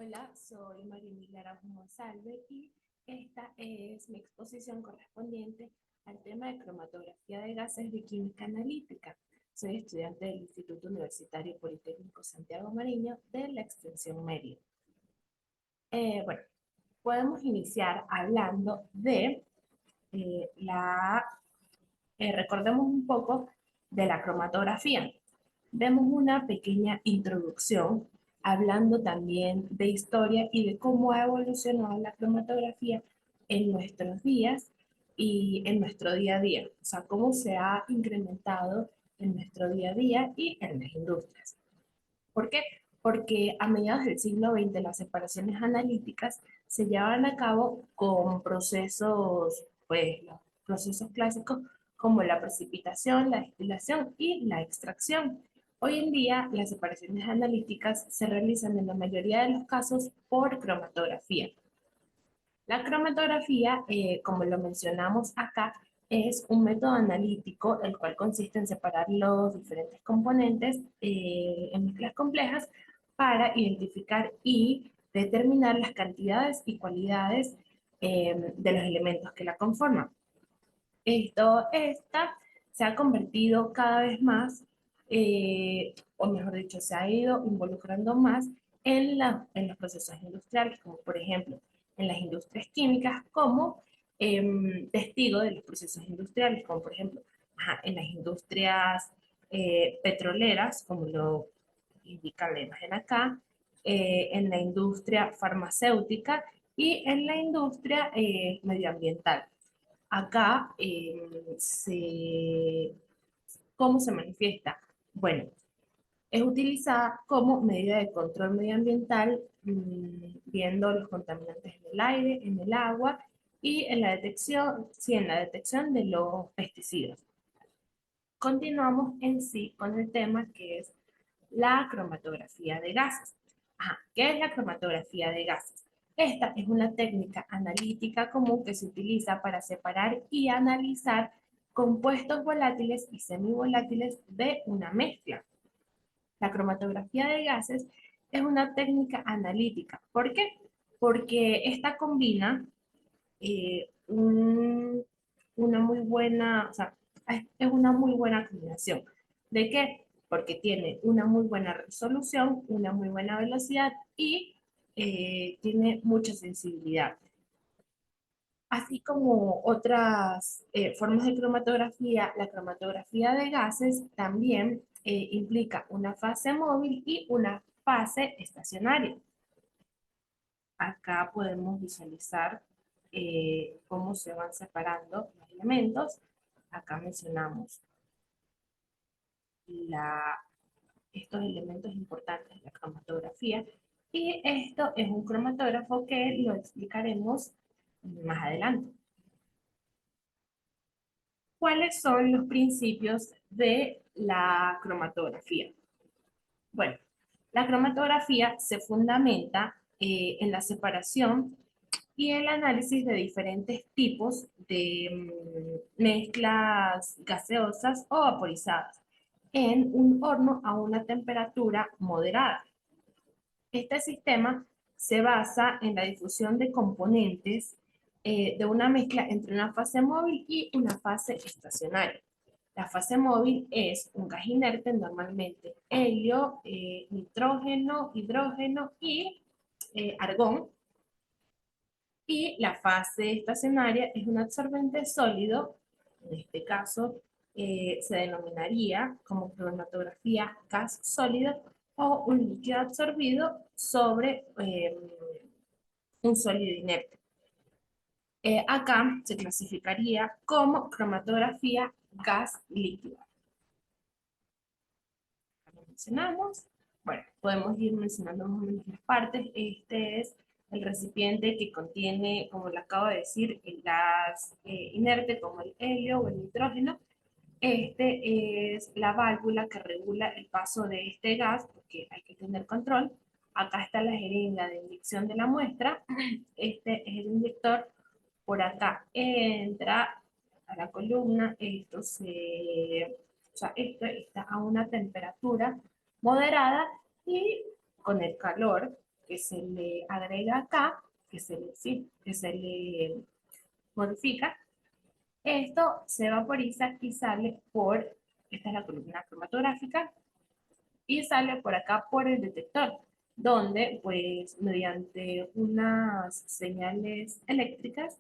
Hola, soy María Emilia Araujo Monsalve y esta es mi exposición correspondiente al tema de cromatografía de gases de química analítica. Soy estudiante del Instituto Universitario Politécnico Santiago Mariño de la extensión Mérida. Bueno, podemos iniciar hablando de recordemos un poco de la cromatografía. Vemos una pequeña introducción hablando también de historia y de cómo ha evolucionado la cromatografía en nuestros días y en nuestro día a día. O sea, cómo se ha incrementado en nuestro día a día y en las industrias. ¿Por qué? Porque a mediados del siglo XX las separaciones analíticas se llevaban a cabo con procesos, pues los procesos clásicos como la precipitación, la destilación y la extracción. Hoy en día las separaciones analíticas se realizan en la mayoría de los casos por cromatografía. La cromatografía, como lo mencionamos acá, es un método analítico el cual consiste en separar los diferentes componentes en mezclas complejas para identificar y determinar las cantidades y cualidades de los elementos que la conforman. Esta se ha convertido cada vez más, o mejor dicho, se ha ido involucrando más en los procesos industriales, como por ejemplo en las industrias químicas, como testigo de los procesos industriales, como por ejemplo en las industrias petroleras, como lo indica la imagen acá, en la industria farmacéutica y en la industria medioambiental. Acá, ¿cómo se manifiesta? Bueno, es utilizada como medida de control medioambiental, viendo los contaminantes en el aire, en el agua y en la detección, sí, en la detección de los pesticidas. Continuamos en sí con el tema que es la cromatografía de gases. ¿Qué es la cromatografía de gases? Esta es una técnica analítica común que se utiliza para separar y analizar compuestos volátiles y semivolátiles de una mezcla. La cromatografía de gases es una técnica analítica. ¿Por qué? Porque esta combina una muy buena, o sea, es una muy buena combinación. ¿De qué? Porque tiene una muy buena resolución, una muy buena velocidad y tiene mucha sensibilidad. Así como otras formas de cromatografía, la cromatografía de gases también implica una fase móvil y una fase estacionaria. Acá podemos visualizar cómo se van separando los elementos. Acá mencionamos la, estos elementos importantes de la cromatografía. Y esto es un cromatógrafo que lo explicaremos más adelante. ¿Cuáles son los principios de la cromatografía? Bueno, la cromatografía se fundamenta en la separación y el análisis de diferentes tipos de mezclas gaseosas o vaporizadas en un horno a una temperatura moderada. Este sistema se basa en la difusión de componentes de una mezcla entre una fase móvil y una fase estacionaria. La fase móvil es un gas inerte, normalmente helio, nitrógeno, hidrógeno y argón. Y la fase estacionaria es un absorbente sólido, en este caso se denominaría como cromatografía gas sólido o un líquido absorbido sobre un sólido inerte. Acá se clasificaría como cromatografía gas líquida. Lo mencionamos. Bueno, podemos ir mencionando más o menos las partes. Este es el recipiente que contiene, como le acabo de decir, el gas inerte como el helio o el nitrógeno. Este es la válvula que regula el paso de este gas, porque hay que tener control. Acá está la jeringa de inyección de la muestra. Este es el inyector. Por acá entra a la columna. O sea, esto está a una temperatura moderada y con el calor. que se le agrega acá, que se le, sí, que se le modifica, esto se vaporiza y sale por, esta es la columna cromatográfica, y sale por acá por el detector, donde pues mediante unas señales eléctricas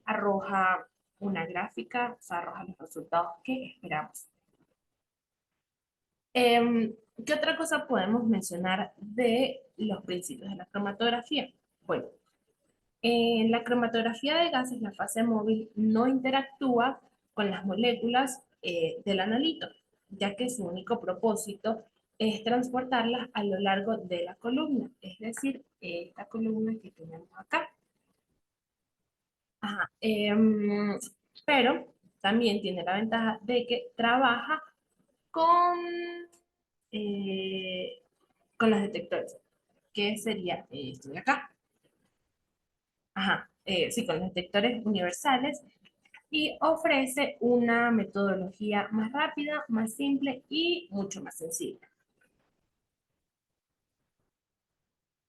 arroja una gráfica, o sea, arroja los resultados que esperamos. ¿Qué otra cosa podemos mencionar de los principios de la cromatografía? Bueno, en la cromatografía de gases, la fase móvil no interactúa con las moléculas del analito, ya que su único propósito es transportarlas a lo largo de la columna, es decir, esta columna que tenemos acá. Ajá, pero también tiene la ventaja de que trabaja con, eh, con los detectores, que sería esto de acá. Ajá, sí, con los detectores universales y ofrece una metodología más rápida, más simple y mucho más sencilla.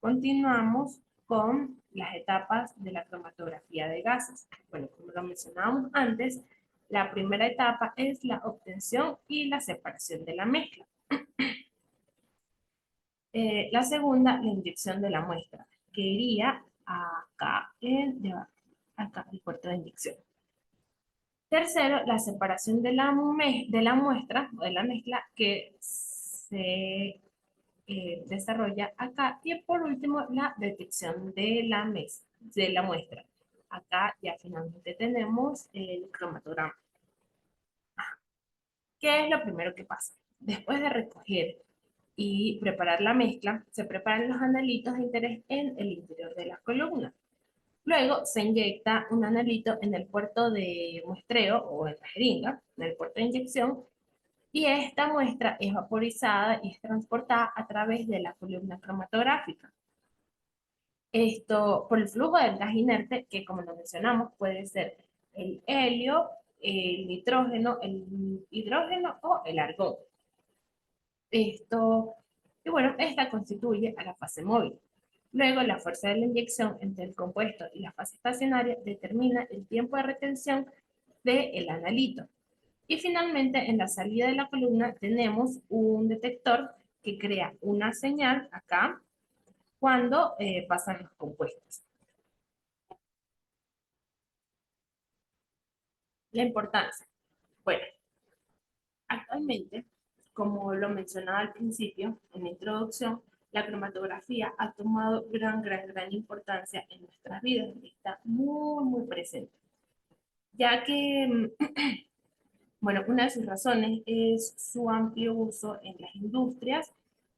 Continuamos con las etapas de la cromatografía de gases. Bueno, como lo mencionábamos antes, la primera etapa es la obtención y la separación de la mezcla. La segunda, la inyección de la muestra, que iría acá, acá el puerto de inyección. Tercero, la separación de la muestra o de la mezcla que se desarrolla acá. Y por último, la detección de de la muestra. Acá ya finalmente tenemos el cromatograma. ¿Qué es lo primero que pasa? Después de recoger y preparar la mezcla, se preparan los analitos de interés en el interior de las columnas. Luego se inyecta un analito en el puerto de muestreo o en la jeringa, en el puerto de inyección, y esta muestra es vaporizada y es transportada a través de la columna cromatográfica. Esto por el flujo del gas inerte, que como lo mencionamos, puede ser el helio, el nitrógeno, el hidrógeno o el argón. Esto, y bueno, esta constituye a la fase móvil. Luego, la fuerza de la inyección entre el compuesto y la fase estacionaria determina el tiempo de retención del analito. Y finalmente, en la salida de la columna tenemos un detector que crea una señal acá cuando pasan los compuestos. La importancia. Bueno, actualmente, como lo mencionaba al principio, en la introducción, la cromatografía ha tomado gran importancia en nuestras vidas. Está muy presente. Ya que, bueno, una de sus razones es su amplio uso en las industrias,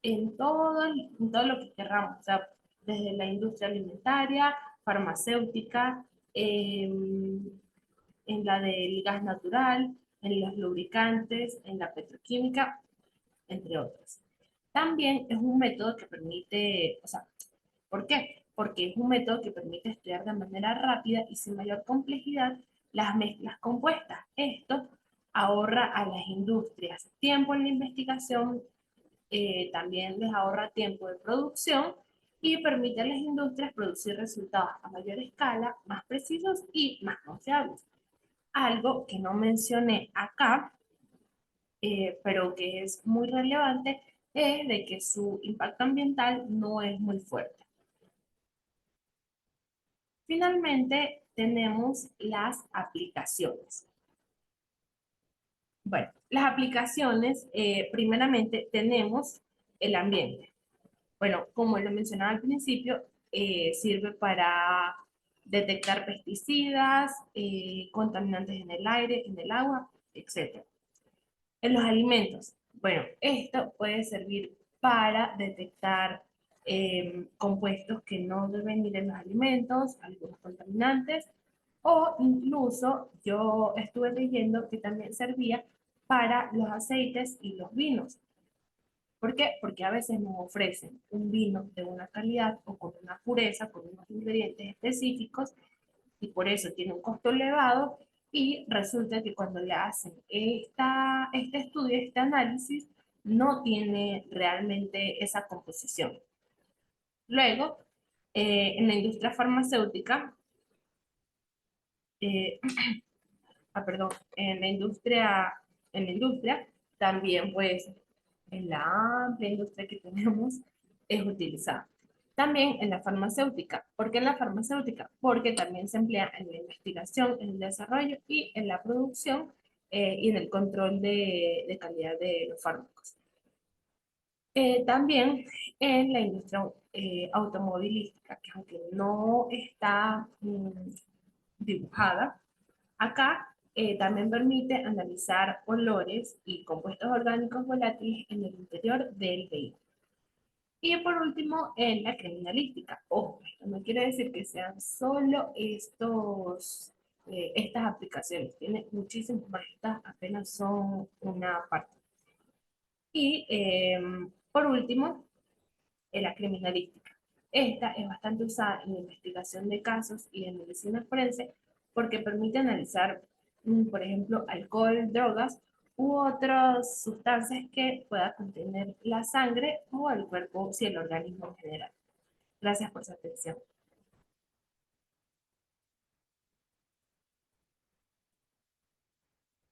en todo lo que querramos, o sea, desde la industria alimentaria, farmacéutica, en la del gas natural, en los lubricantes, en la petroquímica, entre otros. También es un método que permite, o sea, ¿por qué? Porque es un método que permite estudiar de manera rápida y sin mayor complejidad las mezclas compuestas. Esto ahorra a las industrias tiempo en la investigación, también les ahorra tiempo de producción y permite a las industrias producir resultados a mayor escala, más precisos y más confiables. Algo que no mencioné acá, pero que es muy relevante, es de que su impacto ambiental no es muy fuerte. Finalmente, tenemos las aplicaciones. Bueno, las aplicaciones, primeramente tenemos el ambiente. Bueno, como lo mencionaba al principio, sirve para detectar pesticidas, contaminantes en el aire, en el agua, etc. En los alimentos, bueno, esto puede servir para detectar compuestos que no deben ir en los alimentos, algunos contaminantes, o incluso yo estuve leyendo que también servía para los aceites y los vinos. ¿Por qué? Porque a veces nos ofrecen un vino de una calidad o con una pureza, con unos ingredientes específicos, y por eso tiene un costo elevado, y resulta que cuando le hacen este estudio, este análisis, no tiene realmente esa composición. Luego, en la industria farmacéutica, eh, perdón, en la industria también pues en la amplia industria que tenemos es utilizada. También en la farmacéutica. ¿Por qué en la farmacéutica? Porque también se emplea en la investigación, en el desarrollo y en la producción y en el control de calidad de los fármacos. También en la industria automovilística, que aunque no está dibujada, acá también permite analizar olores y compuestos orgánicos volátiles en el interior del vehículo. Y por último, en la criminalística. Ojo, esto no quiere decir que sean solo estas aplicaciones. Tiene muchísimas más. Estas apenas son una parte. Y por último, en la criminalística. Esta es bastante usada en la investigación de casos y en medicina forense porque permite analizar, por ejemplo, alcohol, drogas u otras sustancias que pueda contener la sangre o el cuerpo, si el organismo en general. Gracias por su atención.